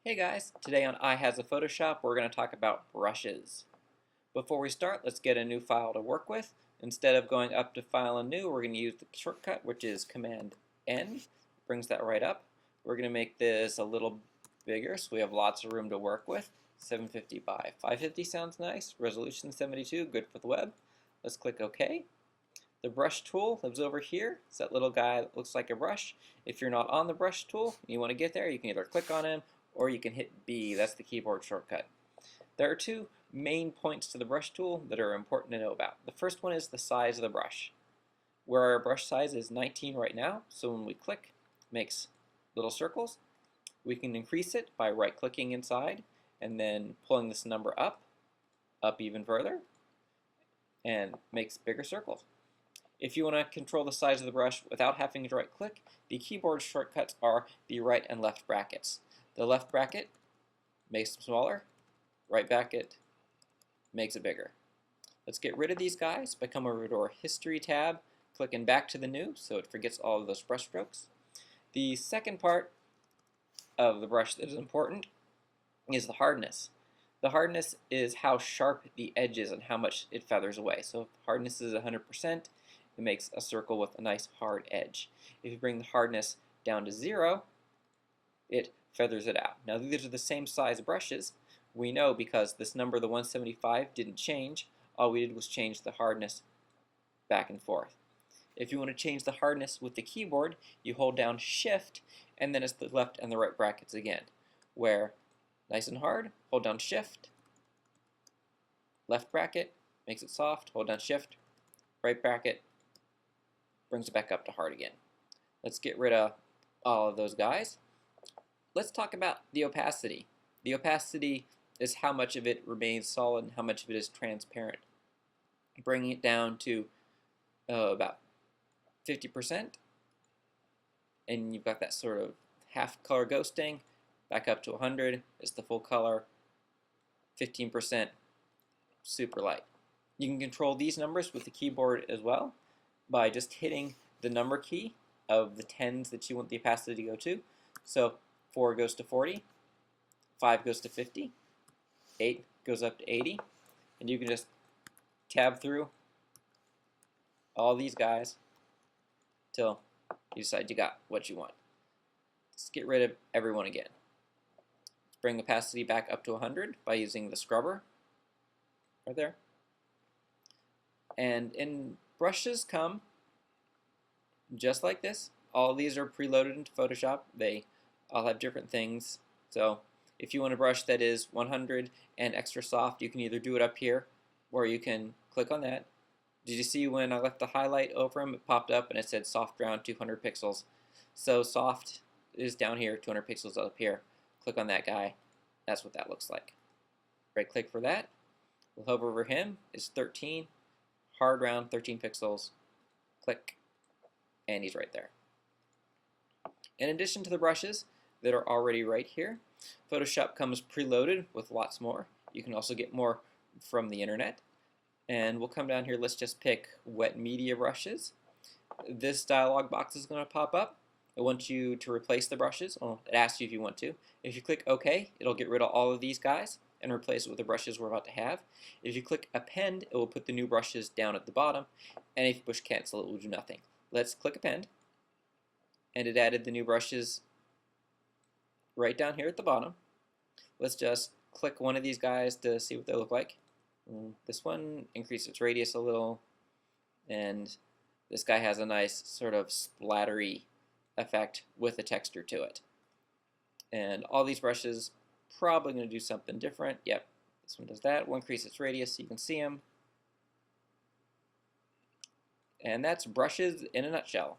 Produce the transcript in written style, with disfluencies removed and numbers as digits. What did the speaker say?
Hey guys, today on iHasAPhotoshop we're going to talk about brushes. Before we start, let's get a new file to work with. Instead of going up to File and New, we're going to use the shortcut, which is Command N. Brings that right up. We're going to make this a little bigger so we have lots of room to work with. 750 by 550 sounds nice. Resolution 72, good for the web. Let's click OK. The brush tool lives over here. It's that little guy that looks like a brush. If you're not on the brush tool and you want to get there, you can either click on him or you can hit B. That's the keyboard shortcut. There are two main points to the brush tool that are important to know about. The first one is the size of the brush. Where our brush size is 19 right now, so when we click, it makes little circles. We can increase it by right-clicking inside and then pulling this number up even further, and makes bigger circles. If you want to control the size of the brush without having to right-click, the keyboard shortcuts are the right and left brackets. The left bracket makes it smaller, right bracket makes it bigger. Let's get rid of these guys by coming over to our History tab, clicking back to the new so it forgets all of those brush strokes. The second part of the brush that is important is the hardness. The hardness is how sharp the edge is and how much it feathers away. So if hardness is 100%, it makes a circle with a nice hard edge. If you bring the hardness down to 0, it feathers it out. Now these are the same size brushes. We know because this number, the 175, didn't change. All we did was change the hardness back and forth. If you want to change the hardness with the keyboard, you hold down Shift, and then it's the left and the right brackets again. Where nice and hard, hold down Shift, left bracket, makes it soft, hold down Shift, right bracket, brings it back up to hard again. Let's get rid of all of those guys. Let's talk about the opacity. The opacity is how much of it remains solid and how much of it is transparent. Bringing it down to about 50%, and you've got that sort of half color ghosting. Back up to 100 is the full color. 15% super light. You can control these numbers with the keyboard as well by just hitting the number key of the tens that you want the opacity to go to. So 4 goes to 40, 5 goes to 50, 8 goes up to 80, and you can just tab through all these guys till you decide you got what you want. Let's get rid of everyone again. Let's bring opacity back up to 100 by using the scrubber right there. And in brushes come just like this. All these are preloaded into Photoshop. They all have different things. So if you want a brush that is 100 and extra soft, you can either do it up here or you can click on that. Did you see when I left the highlight over them, it popped up and it said soft round 200 pixels. So soft is down here, 200 pixels up here. Click on that guy. That's what that looks like. Right click for that. We'll hover over him. It's 13. Hard round, 13 pixels. Click. And he's right there. In addition to the brushes that are already right here, Photoshop comes preloaded with lots more. You can also get more from the internet. And we'll come down here, let's just pick wet media brushes. This dialog box is going to pop up. It wants you to replace the brushes. Well, it asks you if you want to. If you click OK, it'll get rid of all of these guys and replace it with the brushes we're about to have. If you click Append, it will put the new brushes down at the bottom. And if you push Cancel, it will do nothing. Let's click Append. And it added the new brushes right down here at the bottom. Let's just click one of these guys to see what they look like. This one, increase its radius a little, and this guy has a nice sort of splattery effect with a texture to it. And all these brushes probably going to do something different. Yep, this one does that. We'll increase its radius so you can see them. And that's brushes in a nutshell.